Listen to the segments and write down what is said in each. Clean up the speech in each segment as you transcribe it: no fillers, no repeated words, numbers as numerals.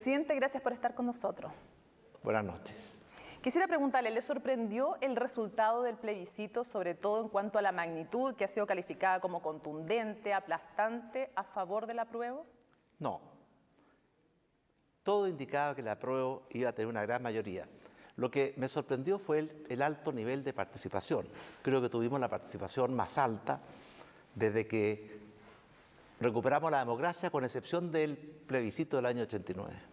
Presidente, gracias por estar con nosotros. Buenas noches. Quisiera preguntarle, ¿le sorprendió el resultado del plebiscito, sobre todo en cuanto a la magnitud, que ha sido calificada como contundente, aplastante, a favor del apruebo? No. Todo indicaba que el apruebo iba a tener una gran mayoría. Lo que me sorprendió fue el alto nivel de participación. Creo que tuvimos la participación más alta desde que recuperamos la democracia, con excepción del plebiscito del año 89.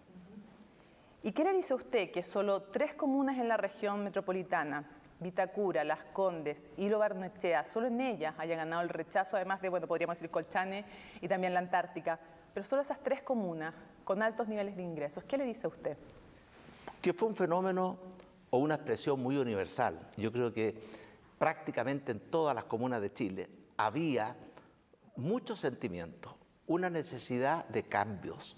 ¿Y qué le dice a usted que solo 3 comunas en la región metropolitana, Vitacura, Las Condes y Lo Barnechea, solo en ellas haya ganado el rechazo, además de, bueno, podríamos decir Colchane y también la Antártica, pero solo esas 3 comunas con altos niveles de ingresos? ¿Qué le dice a usted? Que fue un fenómeno o una expresión muy universal. Yo creo que prácticamente en todas las comunas de Chile había muchos sentimientos, una necesidad de cambios,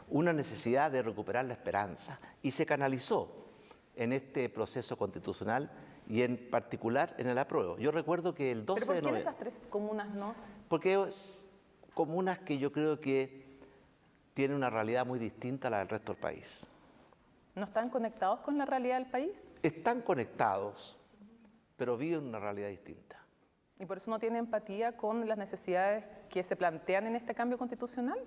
una necesidad de recuperar la esperanza, y se canalizó en este proceso constitucional y en particular en el apruebo. Yo recuerdo que el 12 de noviembre... ¿Pero por qué en esas 3 comunas no? Porque es comunas que yo creo que tienen una realidad muy distinta a la del resto del país. ¿No están conectados con la realidad del país? Están conectados, pero viven una realidad distinta. ¿Y por eso no tiene empatía con las necesidades que se plantean en este cambio constitucional?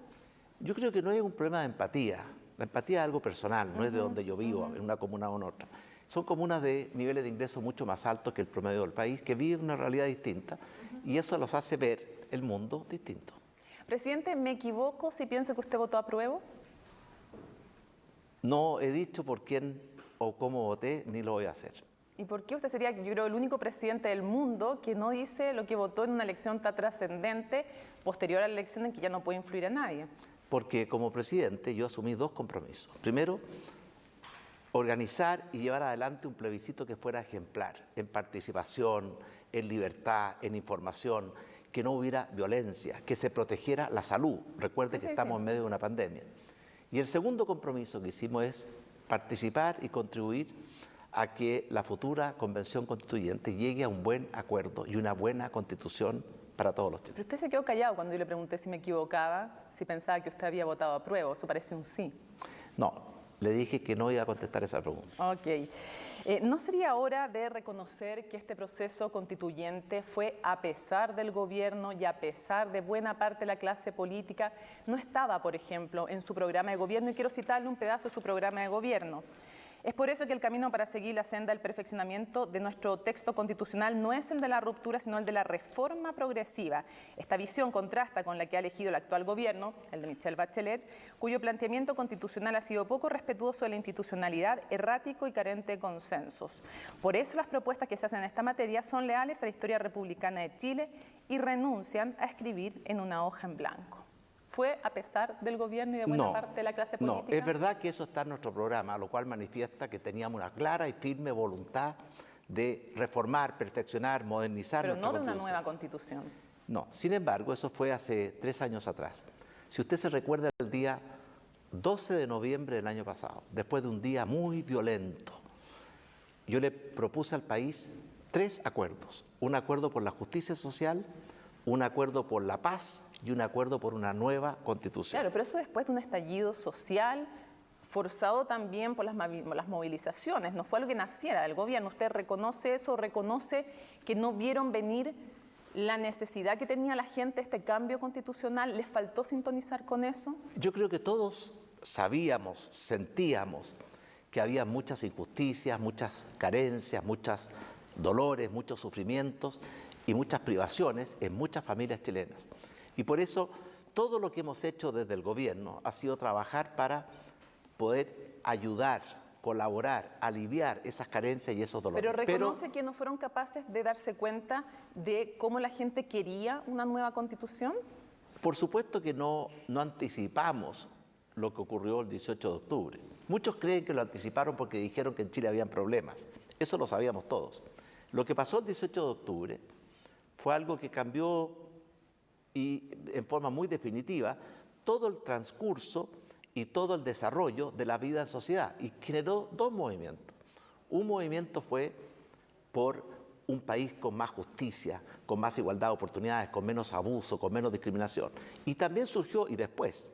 Yo creo que no es un problema de empatía. La empatía es algo personal, no es de donde yo vivo, en una comuna o en otra. Son comunas de niveles de ingresos mucho más altos que el promedio del país, que viven una realidad distinta, y eso los hace ver el mundo distinto. Presidente, ¿me equivoco si pienso que usted votó apruebo? No he dicho por quién o cómo voté, ni lo voy a hacer. ¿Y por qué usted sería, yo creo, el único presidente del mundo que no dice lo que votó en una elección tan trascendente posterior a la elección en que ya no puede influir a nadie? Porque como presidente yo asumí 2 compromisos. Primero, organizar y llevar adelante un plebiscito que fuera ejemplar, en participación, en libertad, en información, que no hubiera violencia, que se protegiera la salud. Recuerde que estamos en medio de una pandemia. Y el segundo compromiso que hicimos es participar y contribuir a que la futura convención constituyente llegue a un buen acuerdo y una buena constitución para todos los chilenos. Pero usted se quedó callado cuando yo le pregunté si me equivocaba, si pensaba que usted había votado apruebo. Eso parece un sí. No, le dije que no iba a contestar esa pregunta. Ok. ¿No sería hora de reconocer que este proceso constituyente fue a pesar del gobierno y a pesar de buena parte de la clase política? No estaba, por ejemplo, en su programa de gobierno, y quiero citarle un pedazo de su programa de gobierno. Es por eso que el camino para seguir la senda del perfeccionamiento de nuestro texto constitucional no es el de la ruptura, sino el de la reforma progresiva. Esta visión contrasta con la que ha elegido el actual gobierno, el de Michelle Bachelet, cuyo planteamiento constitucional ha sido poco respetuoso de la institucionalidad, errático y carente de consensos. Por eso las propuestas que se hacen en esta materia son leales a la historia republicana de Chile y renuncian a escribir en una hoja en blanco. ¿Fue a pesar del gobierno y de buena parte de la clase política? No, es verdad que eso está en nuestro programa, lo cual manifiesta que teníamos una clara y firme voluntad de reformar, perfeccionar, modernizar nuestra Pero no de una Constitución. nueva Constitución. No, sin embargo, eso fue hace 3 años atrás. Si usted se recuerda, el día 12 de noviembre del año pasado, después de un día muy violento, yo le propuse al país 3 acuerdos. Un acuerdo por la justicia social, un acuerdo por la paz y un acuerdo por una nueva constitución. Claro, pero eso después de un estallido social forzado también por las movilizaciones, no fue algo que naciera del gobierno. ¿Usted reconoce eso? ¿Reconoce que no vieron venir la necesidad que tenía la gente de este cambio constitucional? ¿Les faltó sintonizar con eso? Yo creo que todos sabíamos, sentíamos que había muchas injusticias, muchas carencias, muchos dolores, muchos sufrimientos y muchas privaciones en muchas familias chilenas. Y por eso todo lo que hemos hecho desde el gobierno ha sido trabajar para poder ayudar, colaborar, aliviar esas carencias y esos dolores. Pero reconoce que no fueron capaces de darse cuenta de cómo la gente quería una nueva constitución. Por supuesto que no anticipamos lo que ocurrió el 18 de octubre. Muchos creen que lo anticiparon porque dijeron que en Chile habían problemas. Eso lo sabíamos todos. Lo que pasó el 18 de octubre fue algo que cambió y en forma muy definitiva todo el transcurso y todo el desarrollo de la vida en sociedad, y generó 2 movimientos. Un movimiento fue por un país con más justicia, con más igualdad de oportunidades, con menos abuso, con menos discriminación. Y también surgió, y después,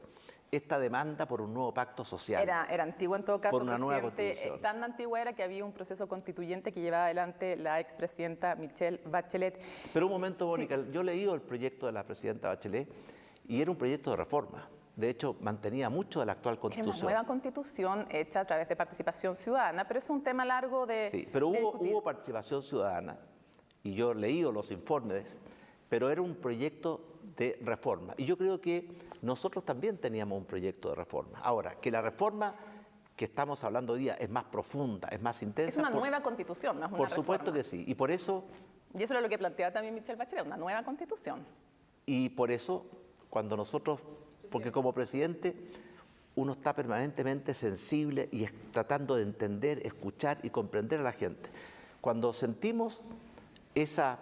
esta demanda por un nuevo pacto social. Era antiguo en todo caso, por una nueva presidente. constitución. Tan antigua era que había un proceso constituyente que llevaba adelante la expresidenta Michelle Bachelet. Pero un momento, Mónica, yo he leído el proyecto de la presidenta Bachelet y era un proyecto de reforma. De hecho, mantenía mucho de la actual Era constitución. una nueva constitución hecha a través de participación ciudadana, pero es un tema largo de Sí, pero de discutir. hubo participación ciudadana y yo he leído los informes, pero era un proyecto de reforma. Y yo creo que nosotros también teníamos un proyecto de reforma. Ahora, que la reforma que estamos hablando hoy día es más profunda, es más intensa. Es una nueva constitución, no es una Por supuesto reforma. que sí. Y por eso, Y eso es lo que planteaba también Michelle Bachelet, una nueva constitución. cuando nosotros, porque como presidente, uno está permanentemente sensible y tratando de entender, escuchar y comprender a la gente. Cuando sentimos esa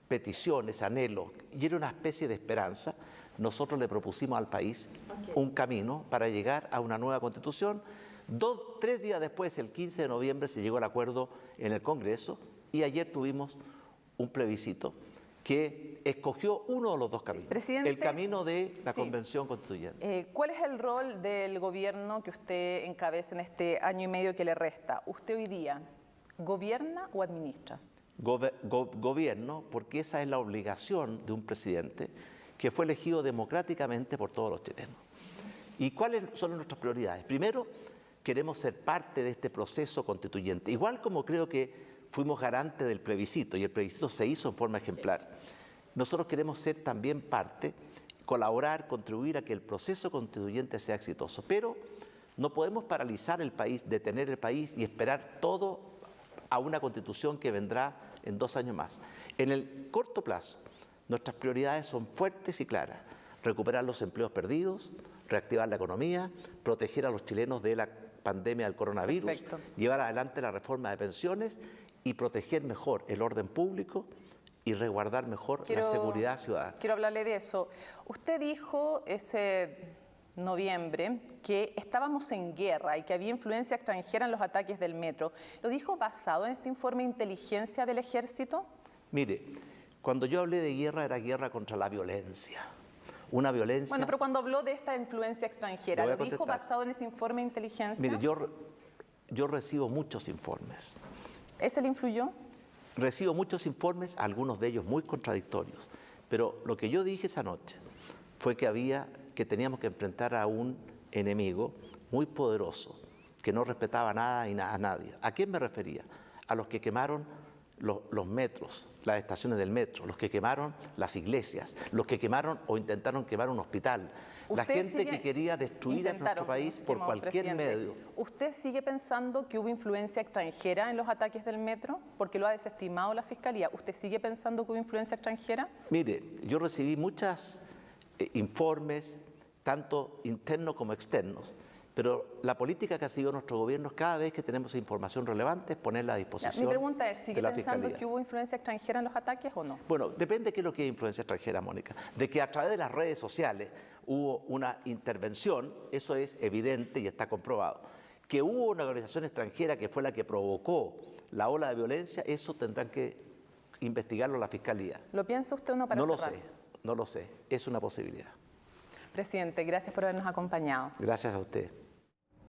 petición, ese anhelo, y era una especie de esperanza, nosotros le propusimos al país un camino para llegar a una nueva constitución. 3 días después, el 15 de noviembre, se llegó al acuerdo en el Congreso y ayer tuvimos un plebiscito que escogió uno de los dos caminos, presidente, el camino de la Convención Constituyente. ¿Cuál es el rol del gobierno que usted encabeza en este año y medio que le resta? ¿Usted hoy día gobierna o administra? Gobierno, porque esa es la obligación de un presidente que fue elegido democráticamente por todos los chilenos. ¿Y cuáles son nuestras prioridades? Primero, queremos ser parte de este proceso constituyente, igual como creo que fuimos garantes del plebiscito y el plebiscito se hizo en forma ejemplar. Nosotros queremos ser también parte, colaborar, contribuir a que el proceso constituyente sea exitoso, pero no podemos paralizar el país, detener el país y esperar todo a una constitución que vendrá en 2 años más. En el corto plazo, nuestras prioridades son fuertes y claras: recuperar los empleos perdidos, reactivar la economía, proteger a los chilenos de la pandemia del coronavirus, Perfecto. llevar adelante la reforma de pensiones y proteger mejor el orden público y resguardar mejor la seguridad ciudadana. Quiero hablarle de eso. Usted dijo ese noviembre que estábamos en guerra y que había influencia extranjera en los ataques del metro. ¿Lo dijo basado en este informe de inteligencia del ejército? Mire, cuando yo hablé de guerra, era guerra contra la violencia. Una violencia... Bueno, pero cuando habló de esta influencia extranjera, Le voy ¿lo a dijo contestar. basado en ese informe de inteligencia? Mire, yo recibo muchos informes. ¿Ese le influyó? Recibo muchos informes, algunos de ellos muy contradictorios. Pero lo que yo dije esa noche fue que teníamos que enfrentar a un enemigo muy poderoso, que no respetaba nada y a nadie. ¿A quién me refería? A los que quemaron los metros, las estaciones del metro, los que quemaron las iglesias, los que quemaron o intentaron quemar un hospital, la gente que quería destruir a nuestro país por cualquier medio. ¿Usted sigue pensando que hubo influencia extranjera en los ataques del metro? Porque lo ha desestimado la Fiscalía. ¿Usted sigue pensando que hubo influencia extranjera? Mire, yo recibí muchos informes, tanto internos como externos, pero la política que ha seguido nuestro gobierno es cada vez que tenemos información relevante es ponerla a disposición. Mi pregunta es, ¿sigue de la pensando Fiscalía. que hubo influencia extranjera en los ataques o no? Bueno, depende de qué es lo que es influencia extranjera, Mónica. De que a través de las redes sociales hubo una intervención, eso es evidente y está comprobado. Que hubo una organización extranjera que fue la que provocó la ola de violencia, eso tendrán que investigarlo la Fiscalía. ¿Lo piensa usted o no para No lo cerrar? sé, no lo sé, es una posibilidad. Presidente, gracias por habernos acompañado. Gracias a usted.